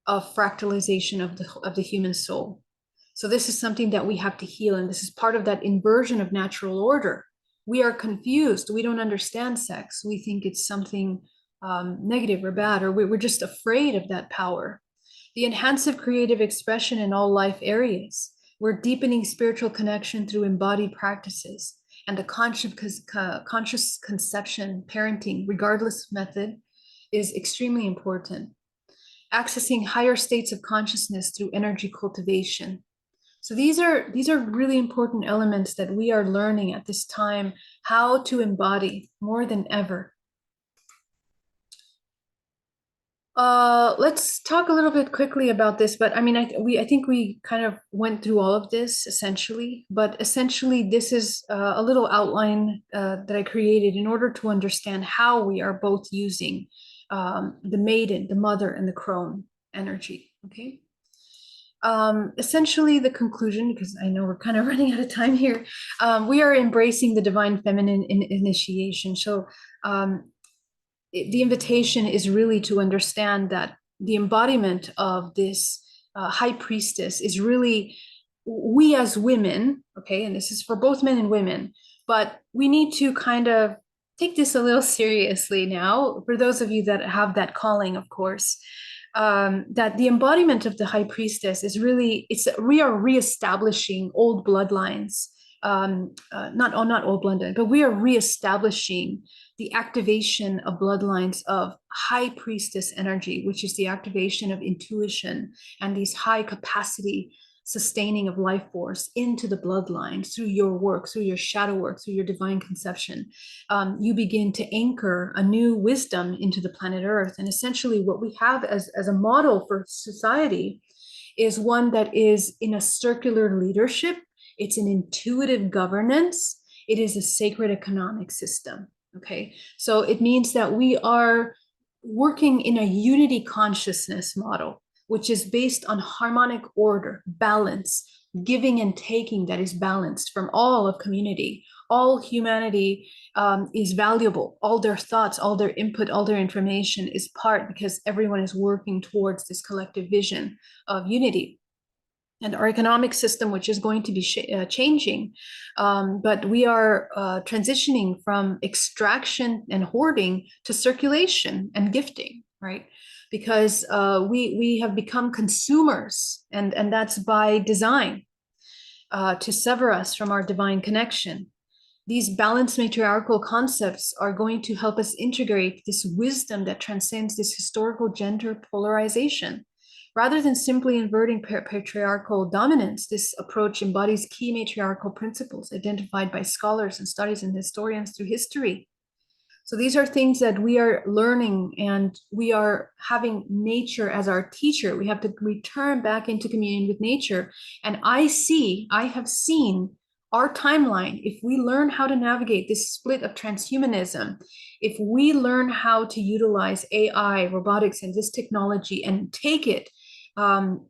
of fractalization of the human soul. So this is something that we have to heal, and this is part of that inversion of natural order. We are confused. We don't understand sex. We think it's something negative or bad, or we're just afraid of that power. The enhanced creative expression in all life areas. We're deepening spiritual connection through embodied practices, and the conscious conception, parenting, regardless method, is extremely important. Accessing higher states of consciousness through energy cultivation. So these are really important elements that we are learning at this time how to embody more than ever. Let's talk a little bit quickly about this, but I mean, I think we kind of went through all of this essentially, but essentially this is a little outline that I created in order to understand how we are both using the maiden, the mother, and the crone energy, okay? Essentially the conclusion, because I know we're kind of running out of time here, we are embracing the divine feminine initiation. So the invitation is really to understand that the embodiment of this high priestess is really we as women, okay, and this is for both men and women, but we need to kind of take this a little seriously now, for those of you that have that calling, of course, that the embodiment of the high priestess is really, we are reestablishing old bloodlines, not old bloodline, but we are reestablishing the activation of bloodlines of high priestess energy, which is the activation of intuition and these high capacity sustaining of life force into the bloodlines through your work, through your shadow work, through your divine conception. You begin to anchor a new wisdom into the planet Earth. And essentially what we have as a model for society is one that is in a circular leadership. It's an intuitive governance. It is a sacred economic system. Okay, so it means that we are working in a unity consciousness model, which is based on harmonic order, balance, giving and taking that is balanced from all of community. All humanity is valuable. All their thoughts, all their input, all their information is part, because everyone is working towards this collective vision of unity. And our economic system, which is going to be changing, but we are transitioning from extraction and hoarding to circulation and gifting, right? Because we have become consumers, and that's by design, to sever us from our divine connection. These balanced matriarchal concepts are going to help us integrate this wisdom that transcends this historical gender polarization. Rather than simply inverting patriarchal dominance, this approach embodies key matriarchal principles identified by scholars and studies and historians through history. So these are things that we are learning, and we are having nature as our teacher. We have to return back into communion with nature. And I have seen our timeline. If we learn how to navigate this split of transhumanism, if we learn how to utilize AI, robotics, and this technology and take it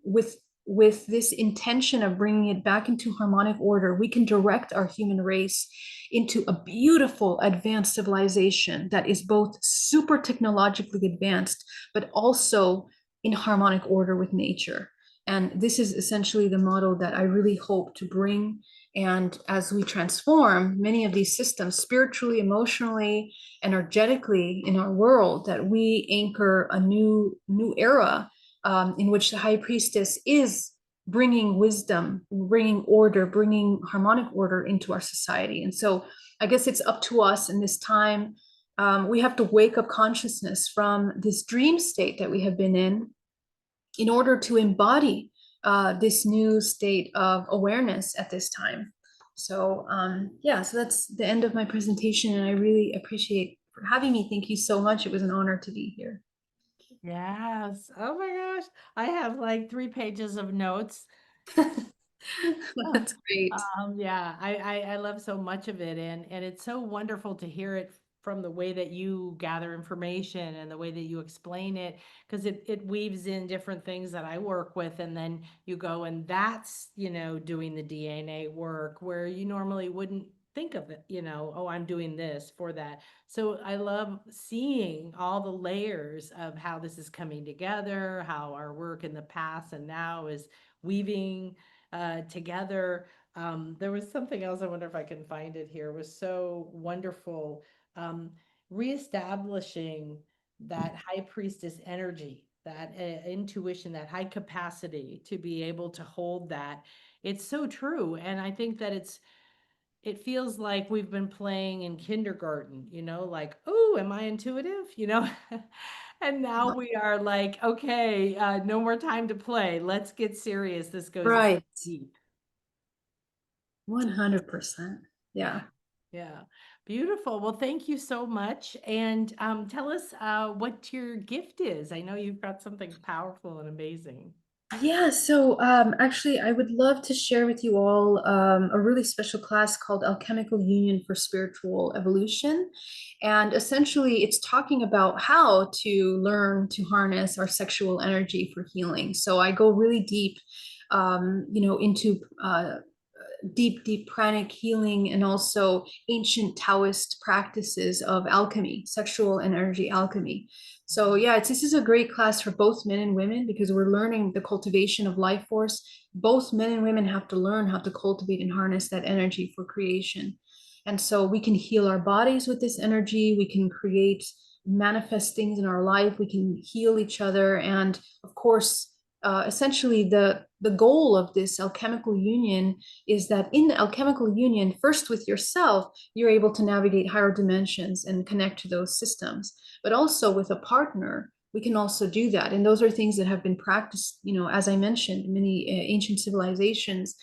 with this intention of bringing it back into harmonic order, we can direct our human race into a beautiful advanced civilization that is both super technologically advanced, but also in harmonic order with nature. And this is essentially the model that I really hope to bring. And as we transform many of these systems spiritually, emotionally, energetically in our world, that we anchor a new era in which the High Priestess is bringing wisdom, bringing order, bringing harmonic order into our society. And so I guess it's up to us in this time. We have to wake up consciousness from this dream state that we have been in order to embody this new state of awareness at this time. So yeah, so that's the end of my presentation, and I really appreciate for having me. Thank you so much. It was an honor to be here. Yes. Oh my gosh. I have like 3 pages of notes. That's great. Yeah, I love so much of it, and it's so wonderful to hear it from the way that you gather information and the way that you explain it, because it weaves in different things that I work with, and then you go and that's, doing the DNA work where you normally wouldn't think of it, oh, I'm doing this for that. So I love seeing all the layers of how this is coming together, how our work in the past and now is weaving together. There was something else. I wonder if I can find it here. It was so wonderful. Um, Reestablishing that high priestess energy, that intuition, that high capacity to be able to hold that. It's so true. And I think that it feels like we've been playing in kindergarten, like, oh, am I intuitive? And now we are like, okay, no more time to play. Let's get serious. This goes Right. deep. 100%. Yeah. Yeah. Yeah. Beautiful. Well, thank you so much. And tell us what your gift is. I know you've got something powerful and amazing. Yeah, so actually, I would love to share with you all a really special class called Alchemical Union for Spiritual Evolution. And essentially, it's talking about how to learn to harness our sexual energy for healing. So I go really deep, into deep pranic healing and also ancient Taoist practices of alchemy, sexual and energy alchemy. So yeah, this is a great class for both men and women because we're learning the cultivation of life force. Both men and women have to learn how to cultivate and harness that energy for creation. And so we can heal our bodies with this energy. We can create, manifest things in our life. We can heal each other. And of course, essentially the goal of this alchemical union is that in the alchemical union, first with yourself, you're able to navigate higher dimensions and connect to those systems. But also with a partner, we can also do that. And those are things that have been practiced, as I mentioned, many ancient civilizations,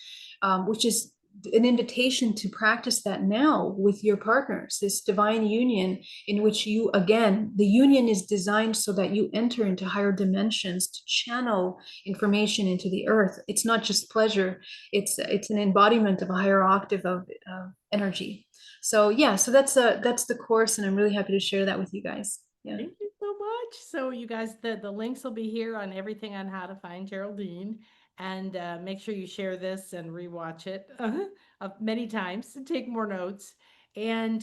which is an invitation to practice that now with your partners, this divine union in which you, again, the union is designed so that you enter into higher dimensions to channel information into the earth. It's not just pleasure, it's an embodiment of a higher octave of energy. So yeah, so that's the course, and I'm really happy to share that with you guys. Yeah. Thank you so much. So you guys, the links will be here on everything on how to find Geraldine. And make sure you share this and rewatch it many times and take more notes and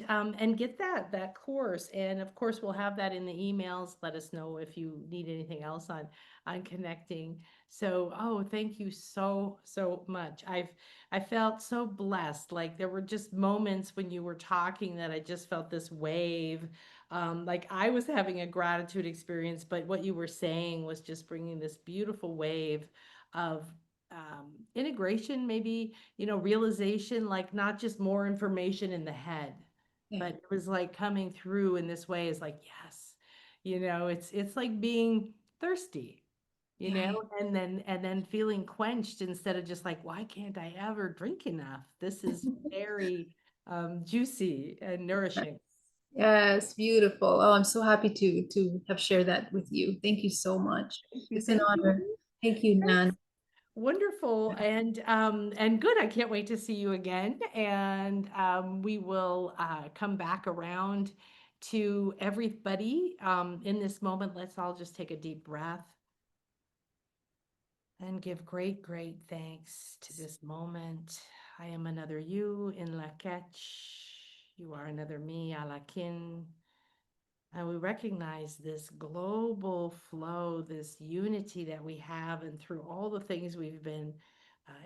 get that course. And of course, we'll have that in the emails. Let us know if you need anything else on connecting. So, oh, thank you so much. I felt so blessed. Like there were just moments when you were talking that I just felt this wave, like I was having a gratitude experience, but what you were saying was just bringing this beautiful wave of integration, maybe, realization, like not just more information in the head, Yeah. but it was like coming through in this way is like, yes, it's like being thirsty, Yeah. and then feeling quenched instead of just like, why can't I ever drink enough? This is very juicy and nourishing. Yes, beautiful. Oh, I'm so happy to have shared that with you. Thank you so much. Thank you. It's an Thank honor. you. Thank you, Yes. Nan. Wonderful and good. I can't wait to see you again. And we will come back around to everybody in this moment. Let's all just take a deep breath and give great, great thanks to this moment. I am another you in La Ketch. You are another me, Alakin. And we recognize this global flow, this unity that we have, and through all the things we've been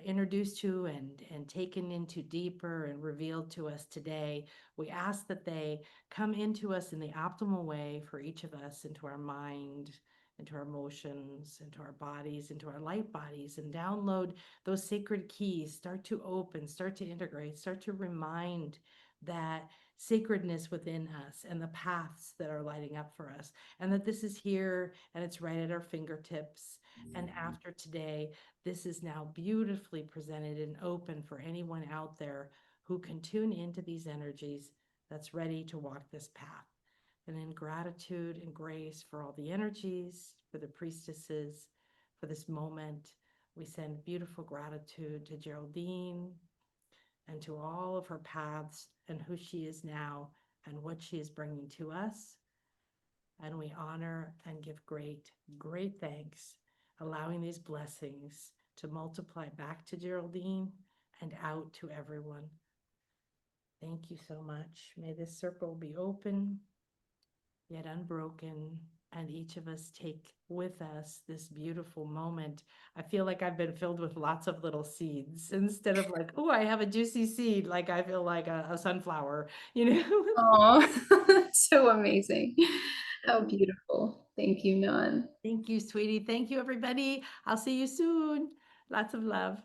introduced to and taken into deeper and revealed to us today, we ask that they come into us in the optimal way for each of us, into our mind, into our emotions, into our bodies, into our light bodies, and download those sacred keys. Start to open, start to integrate, start to remind that sacredness within us and the paths that are lighting up for us, and that this is here and it's right at our fingertips. And after today, this is now beautifully presented and open for anyone out there who can tune into these energies, that's ready to walk this path. And in gratitude and grace for all the energies, for the priestesses, for this moment, we send beautiful gratitude to Geraldine and to all of her paths and who she is now and what she is bringing to us. And we honor and give great, great thanks, allowing these blessings to multiply back to Geraldine and out to everyone. Thank you so much. May this circle be open, yet unbroken, and each of us take with us this beautiful moment. I feel like I've been filled with lots of little seeds instead of like, oh, I have a juicy seed. Like I feel like a sunflower, you know? Oh, so amazing. How beautiful. Thank you, Nan. Thank you, sweetie. Thank you, everybody. I'll see you soon. Lots of love.